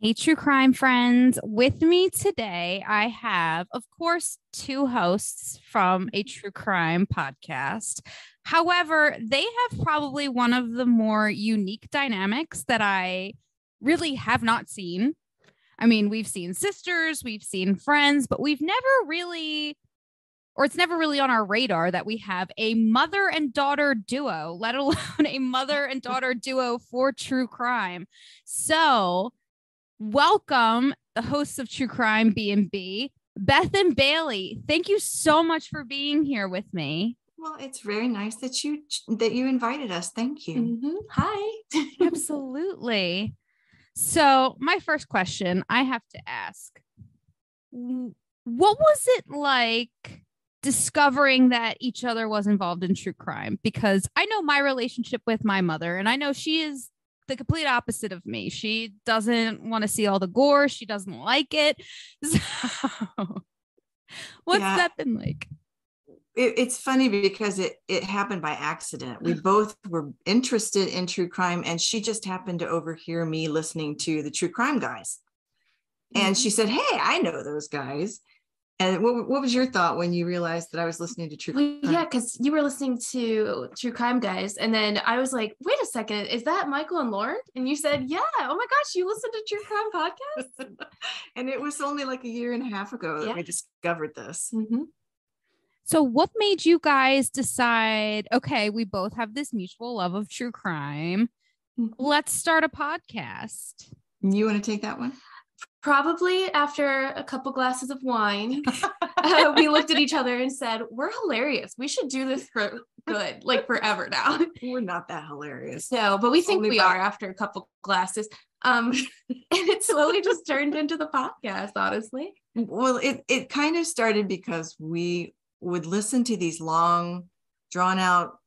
Hey, true crime friends. With me today, I have, of course, two hosts from a true crime podcast. However, they have probably one of the more unique dynamics that I really have not seen. I mean, we've seen sisters, we've seen friends, but we've never really, or it's never really on our radar that we have a mother and daughter duo, let alone a mother and daughter duo for true crime. So, welcome the hosts of True Crime BnB, Beth and Bailey. Thank you so much for being here with me. Well, it's very nice that you invited us. Thank you. Mm-hmm. Hi. Absolutely. So my first question I have to ask, what was it like discovering that each other was involved in true crime? Because I know my relationship with my mother, and I know she is the complete opposite of me. She doesn't want to see all the gore. She doesn't like it. So what's that been like? It's funny because it happened by accident. We both were interested in true crime, and she just happened to overhear me listening to the True Crime Guys. And she said, "Hey, I know those guys." And what was your thought when you realized that I was listening to True Crime? Yeah, because you were listening to True Crime Guys, and then I was like, wait a second, is that Michael and Lauren? And you said, yeah. Oh my gosh, you listened to True Crime Podcast? And it was only like a year and a half ago that we discovered this. Mm-hmm. So what made you guys decide, okay, we both have this mutual love of true crime. Let's start a podcast. You want to take that one? Probably after a couple glasses of wine, we looked at each other and said, we're hilarious. We should do this for good, like forever now. We're not that hilarious. No, but we think we are after a couple glasses. And it slowly just turned into the podcast, honestly. Well, it kind of started because we would listen to these long, drawn out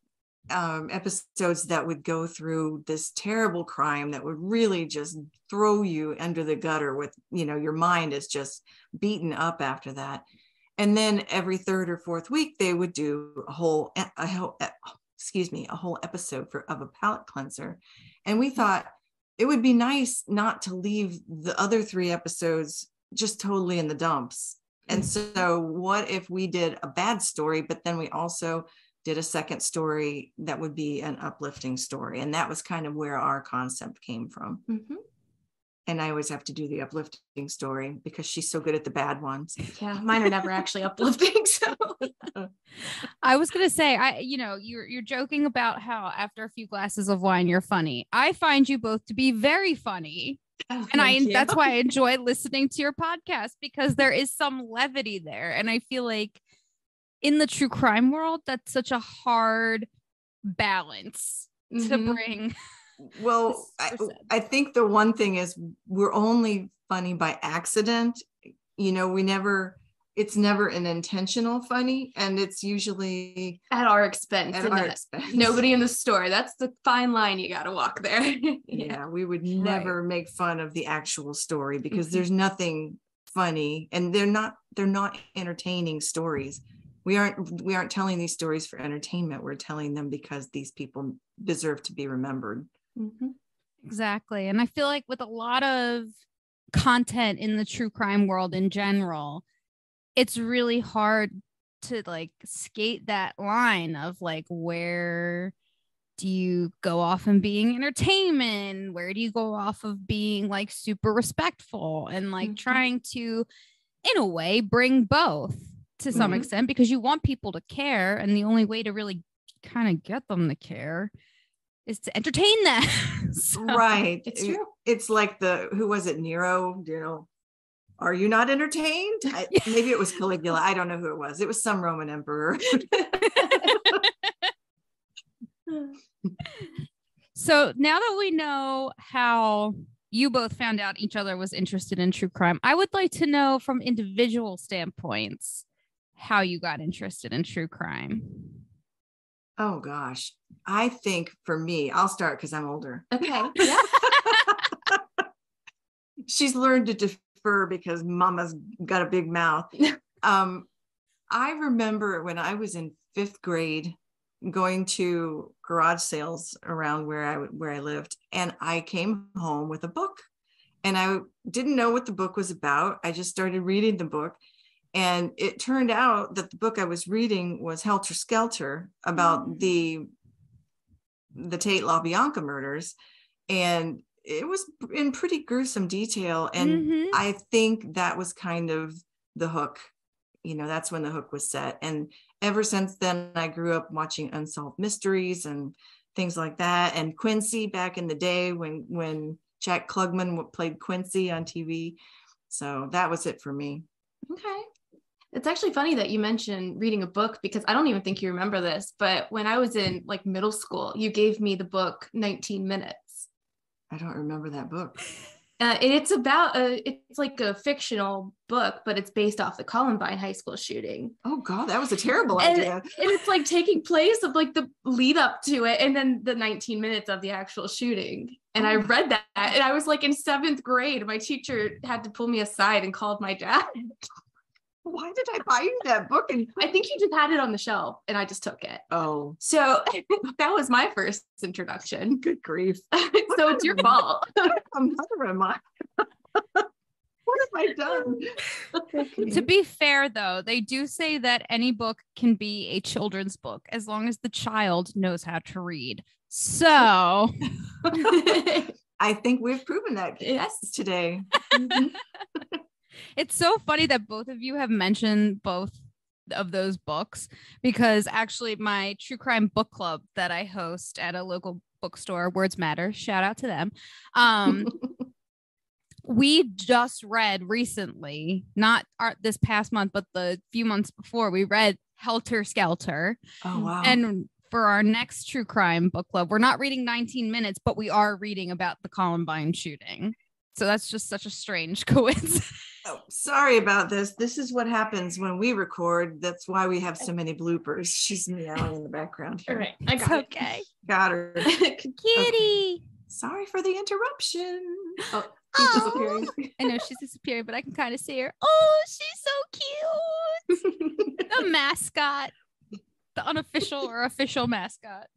episodes that would go through this terrible crime that would really just throw you under the gutter with, your mind is just beaten up after that. And then every third or fourth week, they would do a whole episode of a palate cleanser. And we thought it would be nice not to leave the other three episodes just totally in the dumps. And so what if we did a bad story, but then we also did a second story that would be an uplifting story? And that was kind of where our concept came from. Mm-hmm. And I always have to do the uplifting story because she's so good at the bad ones. Yeah, mine are never actually uplifting. So I was gonna say, you're joking about how after a few glasses of wine you're funny. I find you both to be very funny. And that's why I enjoy listening to your podcast, because there is some levity there. And I feel like in the true crime world, that's such a hard balance to bring. Well, I think the one thing is we're only funny by accident. It's never an intentional funny, and it's usually at our expense. Nobody in the store. That's the fine line you got to walk there. Yeah, we would never make fun of the actual story because there's nothing funny, and they're not entertaining stories. We aren't telling these stories for entertainment. We're telling them because these people deserve to be remembered. Mm-hmm. Exactly. And I feel like with a lot of content in the true crime world in general, it's really hard to skate that line of where do you go off and being entertainment? Where do you go off of being super respectful and trying to, in a way, bring both to some extent, because you want people to care. And the only way to really kind of get them to care is to entertain them. So, right. It's true. It's like who was it? Nero, are you not entertained? Maybe it was Caligula. I don't know who it was. It was some Roman emperor. So now that we know how you both found out each other was interested in true crime, I would like to know from individual standpoints how you got interested in true crime. Oh gosh. I think for me, I'll start because I'm older. Okay. Yeah. She's learned to defer because Mama's got a big mouth. I remember when I was in 5th grade going to garage sales around where I lived, and I came home with a book. and I didn't know what the book was about. I just started reading the book, and it turned out that the book I was reading was Helter Skelter, about the Tate LaBianca murders, and it was in pretty gruesome detail. And I think that was kind of the hook. That's when the hook was set. And ever since then, I grew up watching Unsolved Mysteries and things like that. And Quincy back in the day when Jack Klugman played Quincy on TV. So that was it for me. Okay. It's actually funny that you mentioned reading a book, because I don't even think you remember this, but when I was in like middle school, you gave me the book 19 Minutes. I don't remember that book. It's about it's like a fictional book, but it's based off the Columbine high school shooting. Oh God, that was a terrible idea. And it's like taking place of like the lead up to it, and then the 19 minutes of the actual shooting. And I read that, and I was like in 7th grade. My teacher had to pull me aside and called my dad. Why did I buy you that book? And I think you just had it on the shelf, and I just took it. Oh, so that was my first introduction. Good grief! So it's your fault. A mother am I? What have I done? Okay. To be fair, though, they do say that any book can be a children's book as long as the child knows how to read. So I think we've proven that today. It's so funny that both of you have mentioned both of those books, because actually my true crime book club that I host at a local bookstore, Words Matter, shout out to them. We just read recently, not this past month, but the few months before, we read Helter Skelter. Oh, wow. And for our next true crime book club, we're not reading 19 Minutes, but we are reading about the Columbine shooting. So that's just such a strange coincidence. Oh, sorry about this. This is what happens when we record. That's why we have so many bloopers. She's meowing in the background here. All right, I got okay. Got her. Kitty. Okay. Sorry for the interruption. Oh, she's disappearing. I know she's disappearing, but I can kind of see her. Oh, she's so cute. The mascot. The unofficial or official mascot.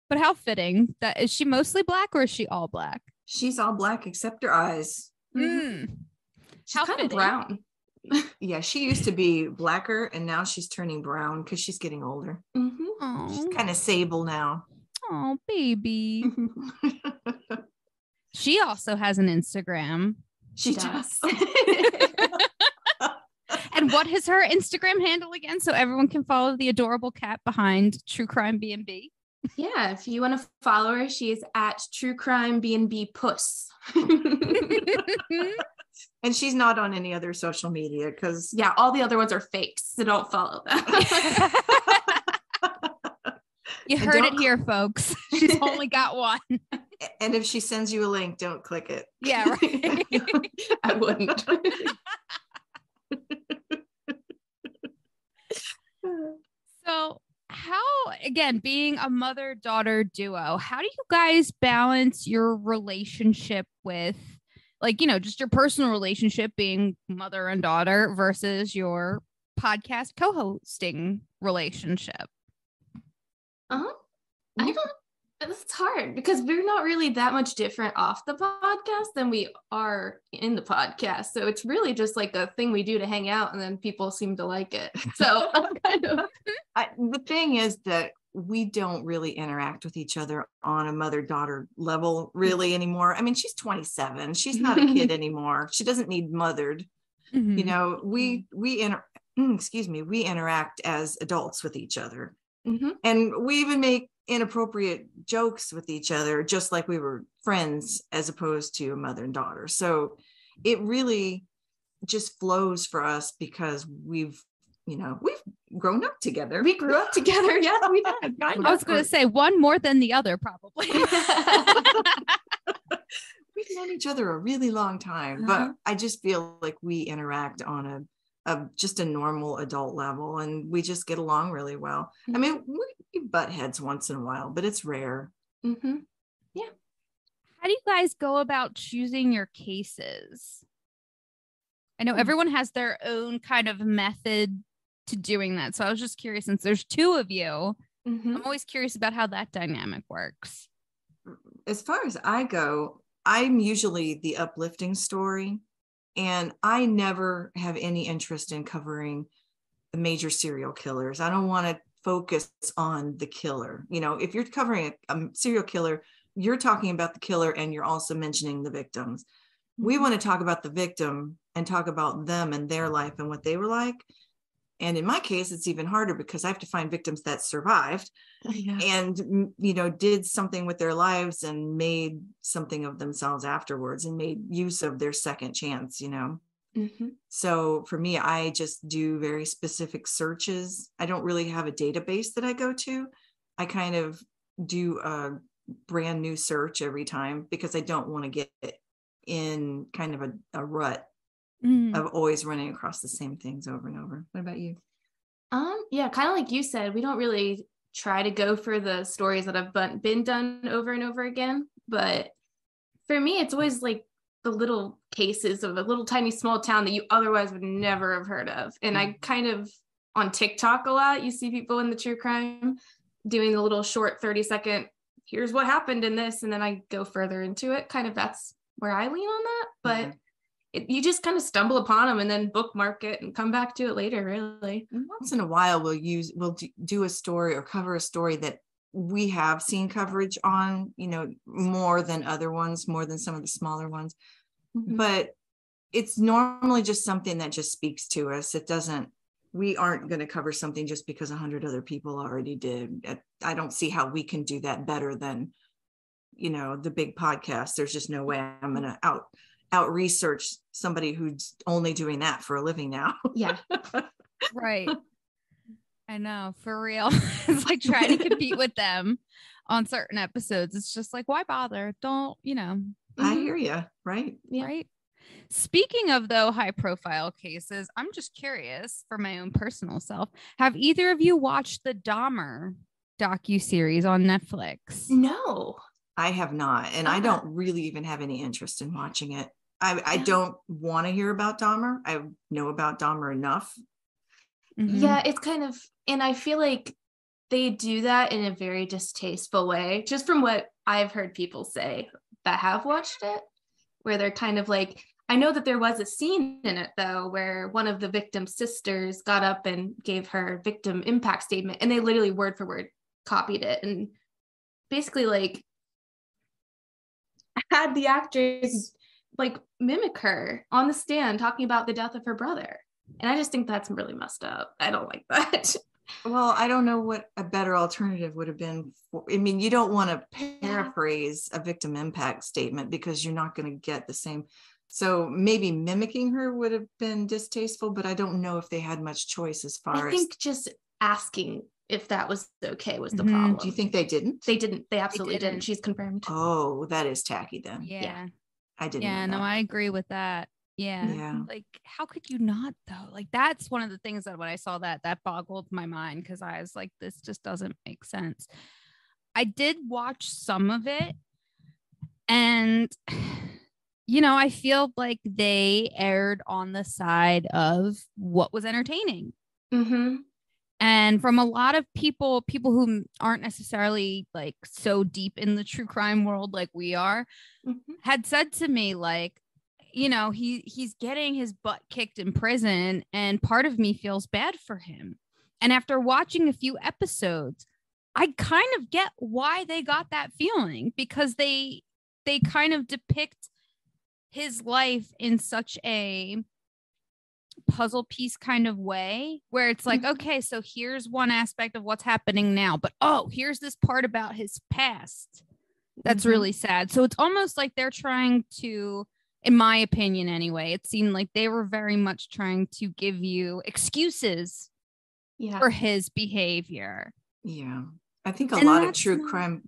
But how fitting. That is she mostly black, or is she all black? She's all black except her eyes. She's How kind fitting. of brown. Yeah, she used to be blacker, and now she's turning brown because she's getting older. She's kind of sable now. Oh, baby. She also has an Instagram. She does. And what is her Instagram handle again, so everyone can follow the adorable cat behind True Crime BnB? Yeah, if you want to follow her, she is at True Crime BnB Puss. And she's not on any other social media because all the other ones are fakes, so don't follow them. You heard it here, folks. She's only got one. And if she sends you a link, don't click it. Yeah, right. I wouldn't. So how, again, being a mother-daughter duo, how do you guys balance your relationship with, like, just your personal relationship being mother and daughter versus your podcast co-hosting relationship? I don't, it's hard because we're not really that much different off the podcast than we are in the podcast. So it's really just like a thing we do to hang out, and then people seem to like it. So the thing is that we don't really interact with each other on a mother-daughter level really anymore. I mean, she's 27. She's not a kid anymore. She doesn't need mothered. We interact as adults with each other. And we even make inappropriate jokes with each other, just like we were friends, as opposed to a mother and daughter. So it really just flows for us because we've grown up together. We grew up together. Yes, we did. I was going to say one more than the other, probably. We've known each other a really long time, but I just feel like we interact on just a normal adult level, and we just get along really well. I mean, we butt heads once in a while, but it's rare. Yeah. How do you guys go about choosing your cases? I know everyone has their own kind of method to doing that. So I was just curious, since there's two of you, I'm always curious about how that dynamic works. as far as I go, I'm usually the uplifting story, and I never have any interest in covering the major serial killers. I don't want to focus on the killer. You know, if you're covering a serial killer, you're talking about the killer and you're also mentioning the victims. We want to talk about the victim and talk about them and their life and what they were like. And in my case, it's even harder because I have to find victims that survived and, you know, did something with their lives and made something of themselves afterwards and made use of their second chance, you know. So for me, I just do very specific searches. I don't really have a database that I go to. I kind of do a brand new search every time because I don't want to get in kind of a rut of always running across the same things over and over. What about you? Yeah, kind of like you said, we don't really try to go for the stories that have been done over and over again. But for me, it's always like the little cases of a little tiny small town that you otherwise would never have heard of. And I kind of, on TikTok a lot, you see people in the true crime doing the little short 30-second, here's what happened in this. And then I go further into it. Kind of that's where I lean on that. But you just kind of stumble upon them and then bookmark it and come back to it later, really. And once in a while, we'll do a story or cover a story that we have seen coverage on, you know, more than other ones, more than some of the smaller ones. But it's normally just something that just speaks to us. We aren't going to cover something just because 100 other people already did. I don't see how we can do that better than, you know, the big podcast. There's just no way I'm going to out research somebody who's only doing that for a living now. Yeah. Right. I know, for real. It's like trying to compete with them on certain episodes. It's just like, why bother? Don't, you know. I hear you. Right. Yeah. Right. Speaking of, though, high profile cases, I'm just curious for my own personal self. Have either of you watched the Dahmer docuseries on Netflix? No. I have not. And I don't really even have any interest in watching it. I don't want to hear about Dahmer. I know about Dahmer enough. Yeah, it's kind of, and I feel like they do that in a very distasteful way, just from what I've heard people say that have watched it, where they're kind of like, I know that there was a scene in it, though, where one of the victim's sisters got up and gave her victim impact statement, and they literally word for word copied it and basically like had the actors like mimic her on the stand talking about the death of her brother. And I just think that's really messed up. I don't like that. Well, I don't know what a better alternative would have been. I mean, you don't want to paraphrase a victim impact statement because you're not going to get the same. So maybe mimicking her would have been distasteful, but I don't know if they had much choice as far as. I think just asking if that was okay was the problem. Do you think they didn't? They didn't. They absolutely didn't. She's confirmed. Oh, that is tacky then. Yeah. I didn't. Yeah, know no, that. I agree with that. Yeah. Like, how could you not, though? Like, that's one of the things that when I saw that boggled my mind, because I was like, this just doesn't make sense. I did watch some of it, and you know, I feel like they erred on the side of what was entertaining. And from a lot of people who aren't necessarily like so deep in the true crime world like we are, had said to me, like, you know, he's getting his butt kicked in prison, and part of me feels bad for him. And after watching a few episodes, I kind of get why they got that feeling, because they kind of depict his life in such a puzzle piece kind of way where it's like, okay, so here's one aspect of what's happening now, but oh, here's this part about his past that's really sad. So it's almost like they're trying to, in my opinion anyway, it seemed like they were very much trying to give you excuses for his behavior. Yeah. I think a lot of true crime.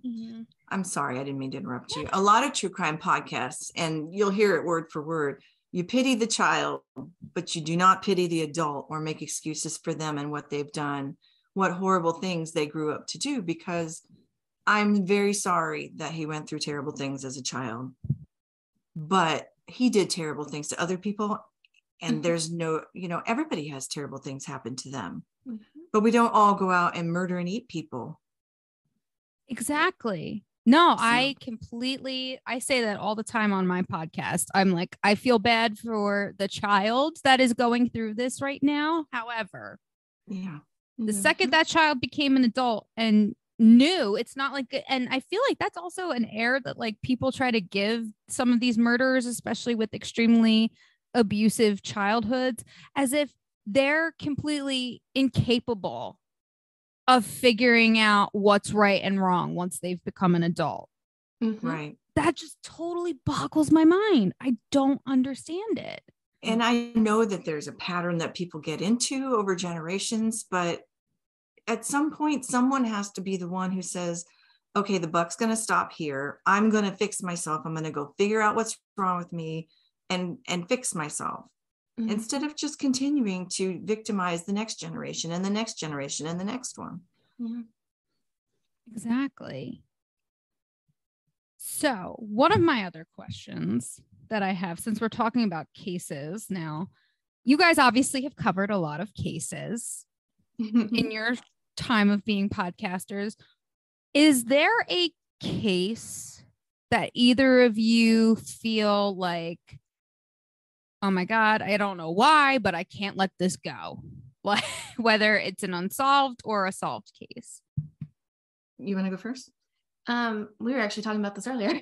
I'm sorry, I didn't mean to interrupt you. A lot of true crime podcasts, and you'll hear it word for word. You pity the child, but you do not pity the adult or make excuses for them and what they've done, what horrible things they grew up to do, because I'm very sorry that he went through terrible things as a child, but he did terrible things to other people. And there's no, you know, everybody has terrible things happen to them, but we don't all go out and murder and eat people. Exactly. No, So- I say that all the time on my podcast. I'm like, I feel bad for the child that is going through this right now. However, Yeah. the second that child became an adult and knew, it's not like, and I feel like that's also an air that like people try to give some of these murderers, especially with extremely abusive childhoods, as if they're completely incapable of figuring out what's right and wrong once they've become an adult. Right. That just totally boggles my mind. I don't understand it. And I know that there's a pattern that people get into over generations, but at some point, someone has to be the one who says, okay, the buck's going to stop here. I'm going to fix myself. I'm going to go figure out what's wrong with me and fix myself. Instead of just continuing to victimize the next generation and the next generation and the next one. Yeah. Exactly. So one of my other questions that I have, since we're talking about cases now, you guys obviously have covered a lot of cases in your time of being podcasters. Is there a case that either of you feel like, oh my God, I don't know why, but I can't let this go? Like, whether it's an unsolved or a solved case. You want to go first? We were actually talking about this earlier.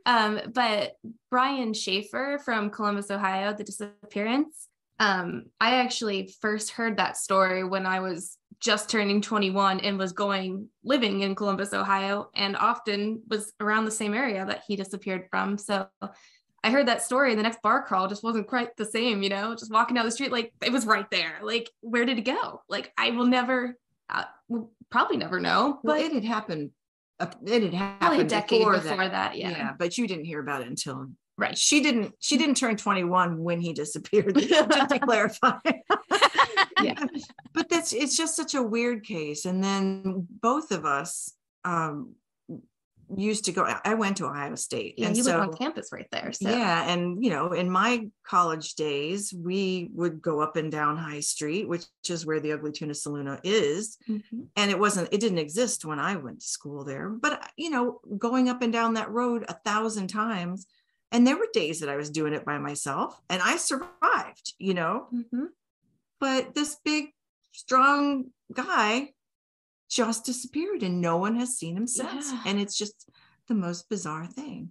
But Brian Schaefer from Columbus, Ohio, the disappearance. I actually first heard that story when I was just turning 21 and was living in Columbus, Ohio, and often was around the same area that he disappeared from. So I heard that story, and the next bar crawl just wasn't quite the same, just walking down the street, like it was right there. Like, where did it go? Like, I will never, will probably never know. Well, But it had happened. It had happened probably a decade before before that. Yeah. but you didn't hear about it until Right. She didn't turn 21 when he disappeared. Just to clarify. Yeah. But it's just such a weird case. And then both of us used to go. I went to Ohio State. Yeah, and you so, live on campus right there. So. Yeah. And, in my college days, we would go up and down High Street, which is where the Ugly Tuna Saloon is. And it didn't exist when I went to school there. But, going up and down that road 1,000 times. And there were days that I was doing it by myself and I survived, But this big, strong guy just disappeared and no one has seen him since. Yeah. And it's just the most bizarre thing.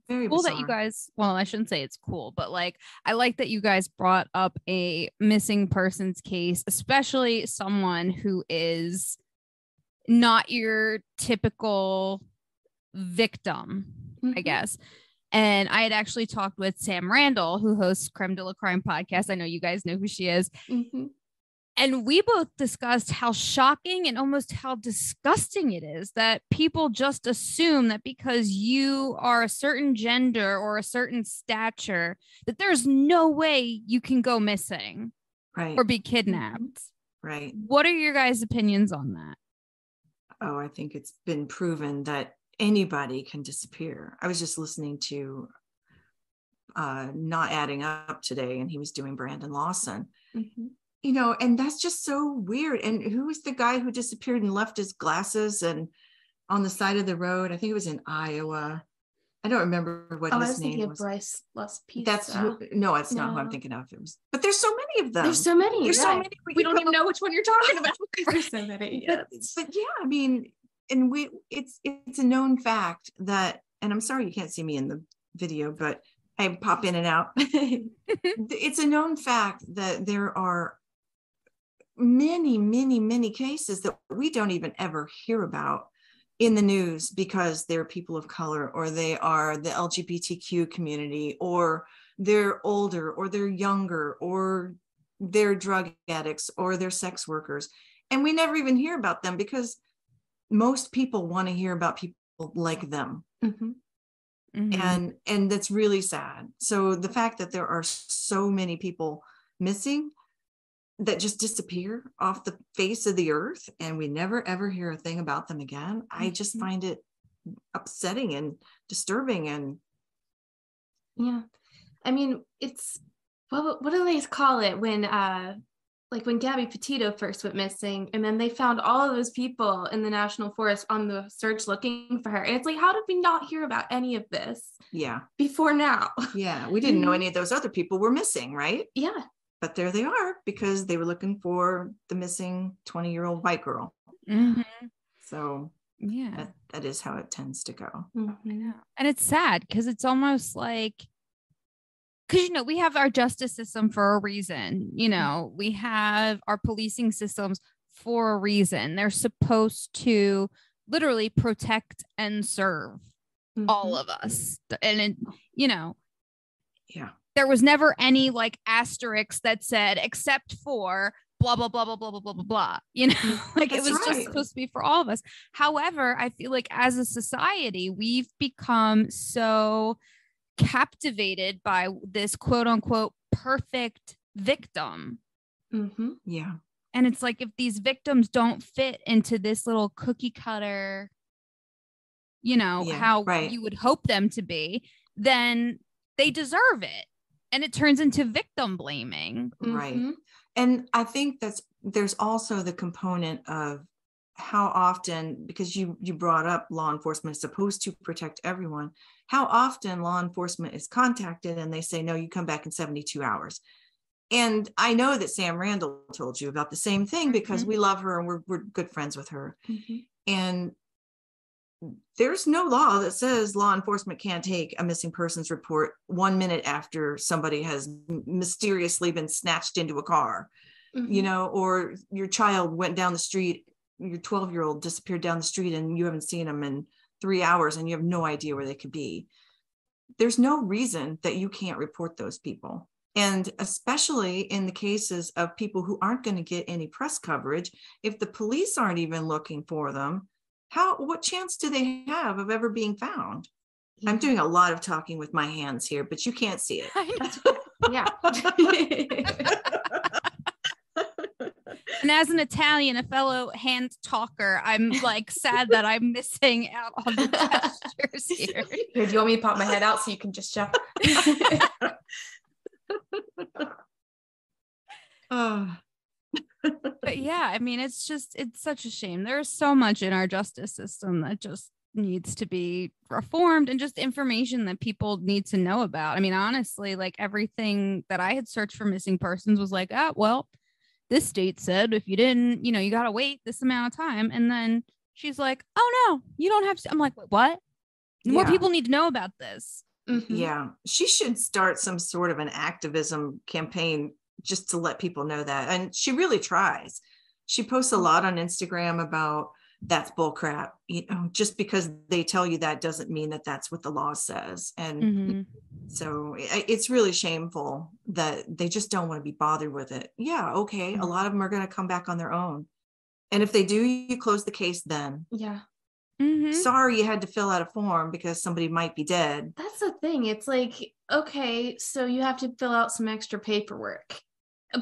Very cool bizarre. that you guys, well, I shouldn't say it's cool, but like, I like that you guys brought up a missing persons case, especially someone who is not your typical victim, I guess. And I had actually talked with Sam Randall, who hosts Creme de la Crime podcast. I know you guys know who she is. And we both discussed how shocking and almost how disgusting it is that people just assume that because you are a certain gender or a certain stature, that there's no way you can go missing or be kidnapped. Right. What are your guys' opinions on that? Oh, I think it's been proven that anybody can disappear. I was just listening to Not Adding Up today, and he was doing Brandon Lawson. And that's just so weird. And who was the guy who disappeared and left his glasses and on the side of the road? I think it was in Iowa. I don't remember what his name was. I was thinking of Bryce Laspisa. That's no, it's not who I'm thinking of. But there's so many of them. There's so many. So many. We don't even know which one you're talking about because there's so many. But yeah, I mean, and it's a known fact that, and I'm sorry you can't see me in the video, but I pop in and out. It's a known fact that there are many, many, many cases that we don't even ever hear about in the news because they're people of color, or they are the LGBTQ community, or they're older, or they're younger, or they're drug addicts, or they're sex workers. And we never even hear about them because most people want to hear about people like them. And that's really sad. So the fact that there are so many people missing that just disappear off the face of the earth and we never ever hear a thing about them again, I just find it upsetting and disturbing. And yeah, I mean, it's what do they call it when like when Gabby Petito first went missing, and then they found all of those people in the National Forest on the search looking for her. And it's like, how did we not hear about any of this? Yeah. Before now. Yeah. We didn't know any of those other people were missing, right? Yeah. But there they are, because they were looking for the missing 20-year-old white girl. Mm-hmm. So yeah, that is how it tends to go. Mm-hmm. and it's sad because it's almost like, because, you know, we have our justice system for a reason. You know, we have our policing systems for a reason. They're supposed to literally protect and serve all of us. And, it, you know, Yeah. there was never any like asterisk that said, except for blah, blah, blah, blah, blah, blah, blah, blah, blah. You know, like That's it was just right. supposed to be for all of us. However, I feel like as a society, we've become so captivated by this quote unquote perfect victim. Mm-hmm. Yeah. And it's like, if these victims don't fit into this little cookie cutter, you know, Yeah, how right. you would hope them to be, then they deserve it. And it turns into victim blaming. Right. Mm-hmm. And I think there's also the component of how often, because you brought up law enforcement is supposed to protect everyone, how often law enforcement is contacted and they say, no, you come back in 72 hours. And I know that Sam Randall told you about the same thing, because we love her and we're good friends with her. Mm-hmm. And there's no law that says law enforcement can't take a missing persons report 1 minute after somebody has mysteriously been snatched into a car, you know, or your child went down the street, your 12-year-old disappeared down the street and you haven't seen them in 3 hours and you have no idea where they could be. There's no reason that you can't report those people. And especially in the cases of people who aren't going to get any press coverage, if the police aren't even looking for them, what chance do they have of ever being found? I'm doing a lot of talking with my hands here, but you can't see it. Yeah. And as an Italian, a fellow hand talker, I'm like sad that I'm missing out on the gestures here. Here, do you want me to pop my head out so you can just shout? But yeah, I mean, it's such a shame. There's so much in our justice system that just needs to be reformed, and just information that people need to know about. I mean, honestly, like everything that I had searched for missing persons was like, well, this state said if you didn't, you know, you got to wait this amount of time. And then she's like, oh no, you don't have to. I'm like, what? More people need to know about this. Mm-hmm. Yeah. She should start some sort of an activism campaign just to let people know that. And she really tries. She posts a lot on Instagram about that's bullcrap. You know, just because they tell you that doesn't mean that that's what the law says. And so it's really shameful that they just don't want to be bothered with it. Yeah. Okay. A lot of them are going to come back on their own. And if they do, you close the case then. Yeah. Sorry you had to fill out a form because somebody might be dead. That's the thing. It's like, okay, so you have to fill out some extra paperwork,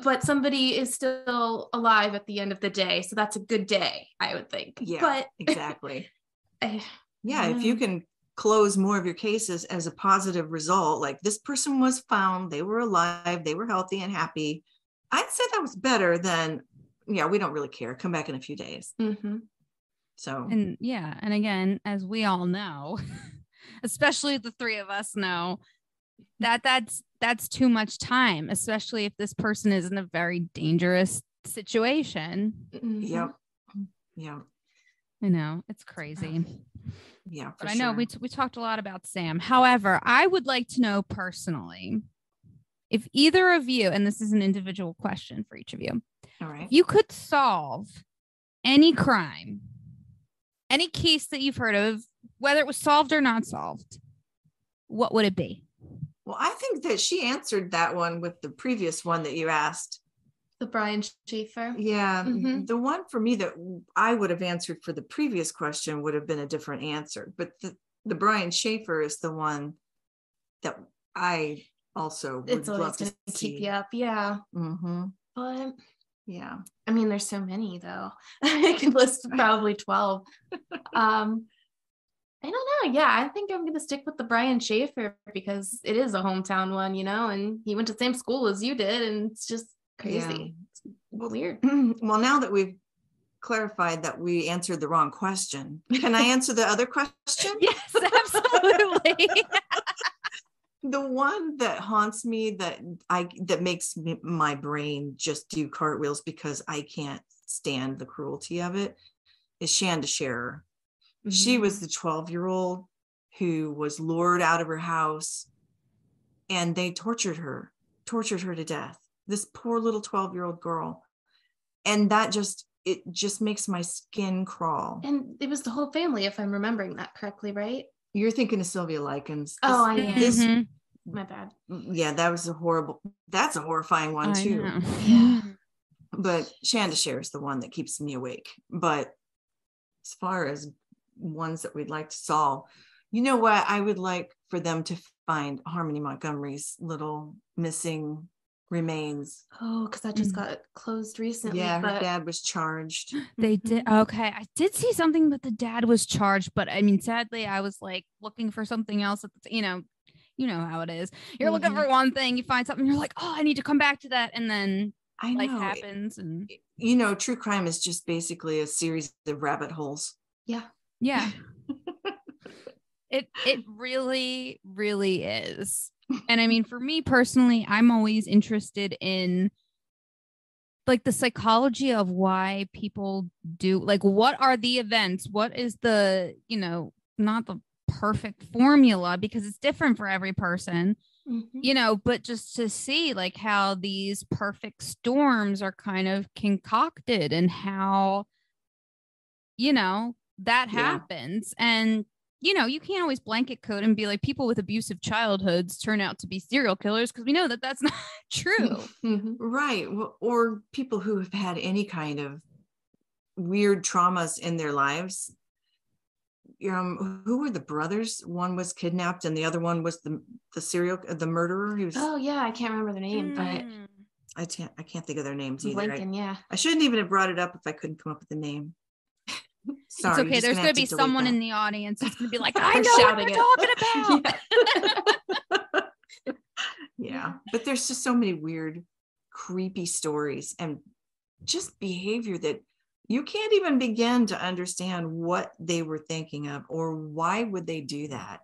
but somebody is still alive at the end of the day. So that's a good day, I would think. Yeah, but exactly. If you can close more of your cases as a positive result, like this person was found, they were alive, they were healthy and happy, I'd say that was better than, yeah, we don't really care. Come back in a few days. So, and yeah, and again, as we all know, especially the three of us know, that's too much time, especially if this person is in a very dangerous situation. Yep. I know, it's crazy. Yeah, but I know we talked a lot about Sam. However, I would like to know personally, if either of you, and this is an individual question for each of you, all right, if you could solve any crime, any case that you've heard of, whether it was solved or not solved, what would it be? Well, I think that she answered that one with the previous one that you asked. The Brian Schaefer. Yeah. The one for me that I would have answered for the previous question would have been a different answer. But the Brian Schaefer is the one that I also would love to keep you up. Yeah. But yeah, I mean, there's so many though. I could list probably 12. I don't know. Yeah, I think I'm going to stick with the Brian Schaefer because it is a hometown one, you know, and he went to the same school as you did. And it's just crazy. Weird. Well, now that we've clarified that we answered the wrong question, can I answer the other question? Yes, absolutely. The one that haunts me, that makes my brain just do cartwheels because I can't stand the cruelty of it, is Shanda Scherer. Mm-hmm. She was the 12-year-old who was lured out of her house, and they tortured her to death. This poor little 12-year-old girl. And it just makes my skin crawl. And it was the whole family, if I'm remembering that correctly, right? You're thinking of Sylvia Likens. Oh, I am. Mm-hmm. My bad. Yeah, that's a horrifying one too. Yeah. But Shanda Scherer is the one that keeps me awake. But as far as ones that we'd like to solve, you know what? I would like for them to find Harmony Montgomery's little missing remains. Oh, because that just got closed recently. Yeah, her dad was charged. They did. Okay. I did see something that the dad was charged, but I mean, sadly, I was like looking for something else. You know how it is. You're looking for one thing, you find something, you're like, oh, I need to come back to that. And then life happens. And true crime is just basically a series of rabbit holes. Yeah. Yeah. It really, really is. And I mean, for me personally, I'm always interested in like the psychology of why people do, like, what are the events? What is the, not the perfect formula, because it's different for every person, but just to see like how these perfect storms are kind of concocted and how, that happens. And you can't always blanket code and be like, people with abusive childhoods turn out to be serial killers, because we know that that's not true. Right. Or people who have had any kind of weird traumas in their lives. Who were the brothers? One was kidnapped and the other one was the murderer. I can't remember their name, but I can't think of their names either. Lincoln, I shouldn't even have brought it up if I couldn't come up with the name. Sorry, it's okay. There's going to be someone in the audience who's going to be like, I know what you're talking about. Yeah, but there's just so many weird, creepy stories and just behavior that you can't even begin to understand what they were thinking of or why would they do that.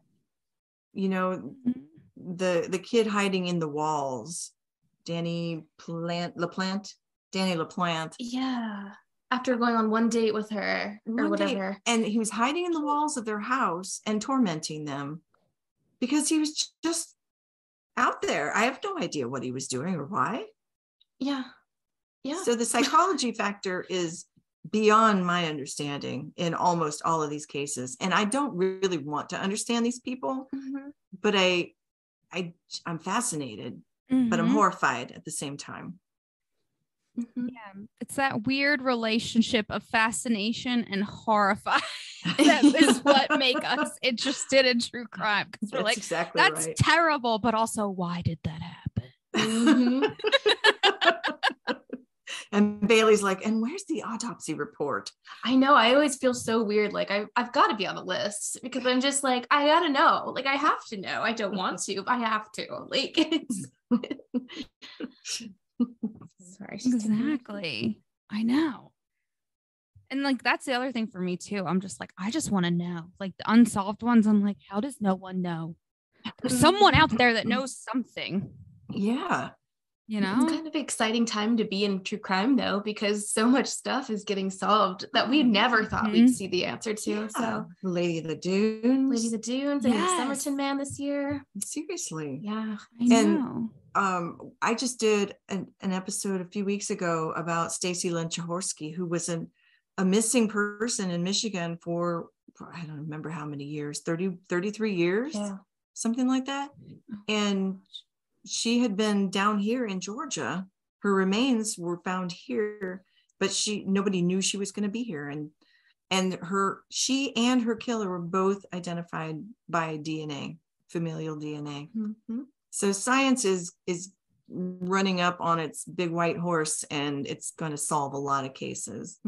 The kid hiding in the walls, Danny LaPlante. Yeah. After going on one date with her or whatever. And he was hiding in the walls of their house and tormenting them because he was just out there. I have no idea what he was doing or why. Yeah. Yeah. So the psychology factor is beyond my understanding in almost all of these cases. And I don't really want to understand these people, but I'm fascinated, but I'm horrified at the same time. Yeah, it's that weird relationship of fascination and horrify that is what make us interested in true crime, because we're like, exactly that's right. Terrible, but also why did that happen? And Bailey's like, and where's the autopsy report? I know, I always feel so weird, like I've got to be on the list, because I'm just like, I gotta know, like I have to know. I don't want to, but I have to, like it's sorry. Exactly. I know. And like, that's the other thing for me too. I'm just like, I just want to know, like the unsolved ones. I'm like, how does no one know? There's someone out there that knows something. Yeah. It's kind of an exciting time to be in true crime though, because so much stuff is getting solved that we never thought we'd see the answer to. Yeah. So Lady of the Dunes. and the Somerton Man this year. Seriously. Yeah. I know. I just did an episode a few weeks ago about Stacy Lynn Jaworski, who was a missing person in Michigan for I don't remember how many years, 33 years, something like that. And she had been down here in Georgia. Her remains were found here, but nobody knew she was going to be here. And she and her killer were both identified by DNA, familial DNA. So science is running up on its big white horse, and it's going to solve a lot of cases.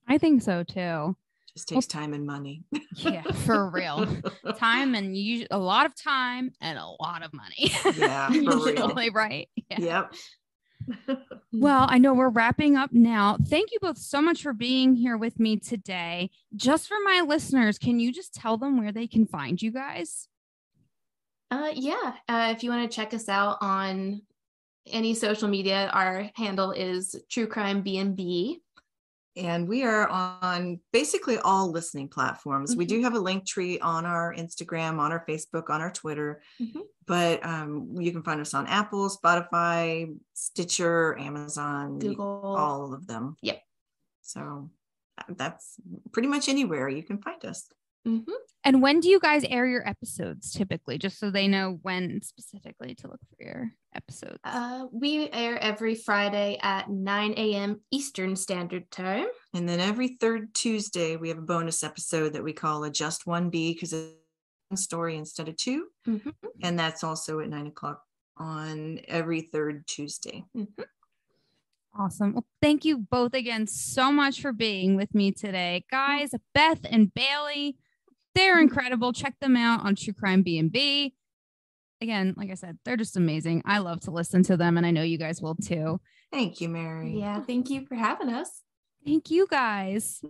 I think so too. Just takes time and money. Yeah, for real. Time and a lot of time and a lot of money. Yeah, for real. Right. Yeah. Yep. Well, I know we're wrapping up now. Thank you both so much for being here with me today. Just for my listeners, can you just tell them where they can find you guys? If you want to check us out on any social media, our handle is True Crime BnB. And we are on basically all listening platforms. We do have a link tree on our Instagram, on our Facebook, on our Twitter, but you can find us on Apple, Spotify, Stitcher, Amazon, Google, all of them. Yep. So that's pretty much anywhere you can find us. And when do you guys air your episodes typically, just so they know when specifically to look for your episodes? We air every Friday at 9 a.m. Eastern Standard Time. And then every third Tuesday, we have a bonus episode that we call a Just 1B because it's one story instead of two. And that's also at 9 o'clock on every third Tuesday. Awesome. Well, thank you both again so much for being with me today. Guys, Beth and Bailey, they're incredible. Check them out on True Crime BnB. Again, like I said, they're just amazing. I love to listen to them, and I know you guys will too. Thank you, Mary. Yeah, thank you for having us. Thank you, guys.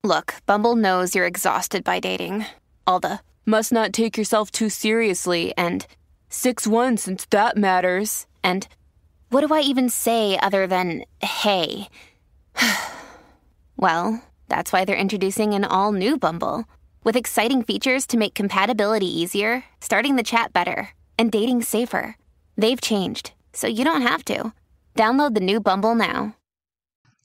Look, Bumble knows you're exhausted by dating. All the must not take yourself too seriously and 6'1" since that matters. And what do I even say other than hey? Well, that's why they're introducing an all-new Bumble with exciting features to make compatibility easier, starting the chat better, and dating safer. They've changed, so you don't have to. Download the new Bumble now.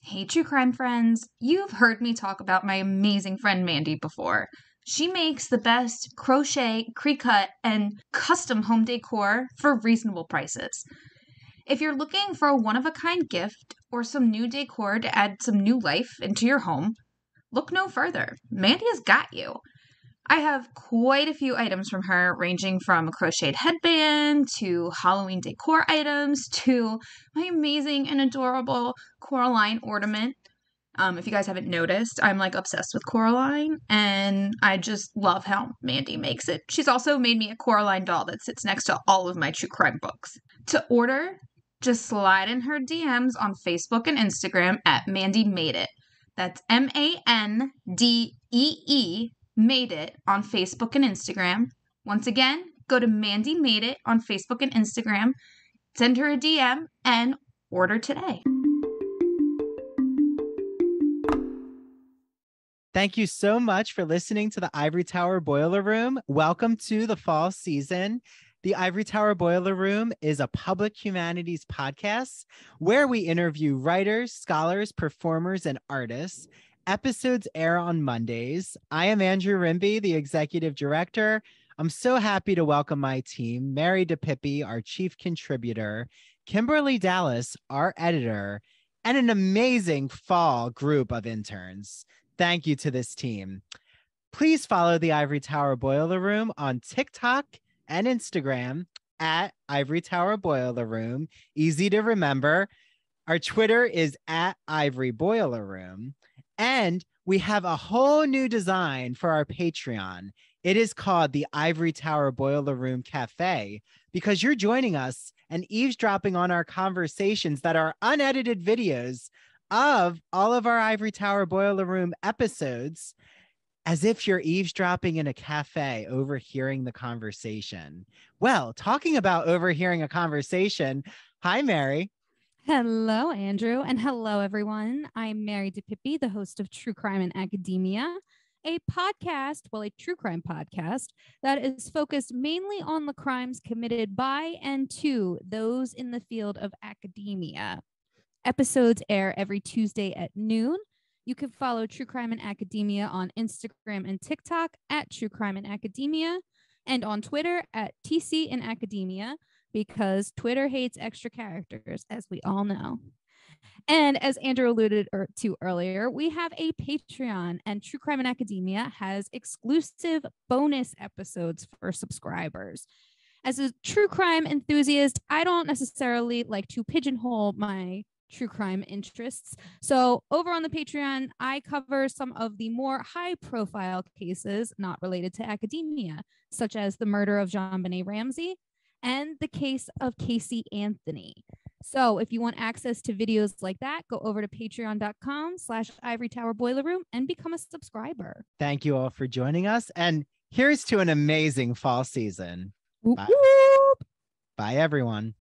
Hey, True Crime friends. You've heard me talk about my amazing friend Mandy before. She makes the best crochet, pre-cut, and custom home decor for reasonable prices. If you're looking for a one-of-a-kind gift or some new decor to add some new life into your home, look no further. Mandy has got you. I have quite a few items from her, ranging from a crocheted headband to Halloween decor items to my amazing and adorable Coraline ornament. If you guys haven't noticed, I'm like obsessed with Coraline, and I just love how Mandy makes it. She's also made me a Coraline doll that sits next to all of my true crime books. To order, just slide in her DMs on Facebook and Instagram at Mandy Made It. That's MANDEE Made It on Facebook and Instagram. Once again, go to Mandy Made It on Facebook and Instagram, send her a DM, and order today. Thank you so much for listening to the Ivory Tower Boiler Room. Welcome to the fall season. The Ivory Tower Boiler Room is a public humanities podcast where we interview writers, scholars, performers, and artists. Episodes air on Mondays. I am Andrew Rimby, the executive director. I'm so happy to welcome my team, Mary DePippi, our chief contributor, Kimberly Dallas, our editor, and an amazing fall group of interns. Thank you to this team. Please follow the Ivory Tower Boiler Room on TikTok and Instagram at Ivory Tower Boiler Room. Easy to remember. Our Twitter is at Ivory Boiler Room. And we have a whole new design for our Patreon. It is called the Ivory Tower Boiler Room Cafe because you're joining us and eavesdropping on our conversations that are unedited videos of all of our Ivory Tower Boiler Room episodes, as if you're eavesdropping in a cafe, overhearing the conversation. Well, talking about overhearing a conversation, hi, Mary. Hello, Andrew, and hello, everyone. I'm Mary DePippi, the host of True Crime in Academia, a true crime podcast that is focused mainly on the crimes committed by and to those in the field of academia. Episodes air every Tuesday at noon. You can follow True Crime in Academia on Instagram and TikTok at True Crime in Academia and on Twitter at TC in Academia because Twitter hates extra characters, as we all know. And as Andrew alluded to earlier, we have a Patreon, and True Crime in Academia has exclusive bonus episodes for subscribers. As a true crime enthusiast, I don't necessarily like to pigeonhole my true crime interests. So over on the Patreon, I cover some of the more high profile cases not related to academia, such as the murder of JonBenet Ramsey and the case of Casey Anthony. So if you want access to videos like that, go over to patreon.com/Ivory Tower Boiler Room and become a subscriber. Thank you all for joining us. And here's to an amazing fall season. Whoop, Bye. whoop. Bye, everyone.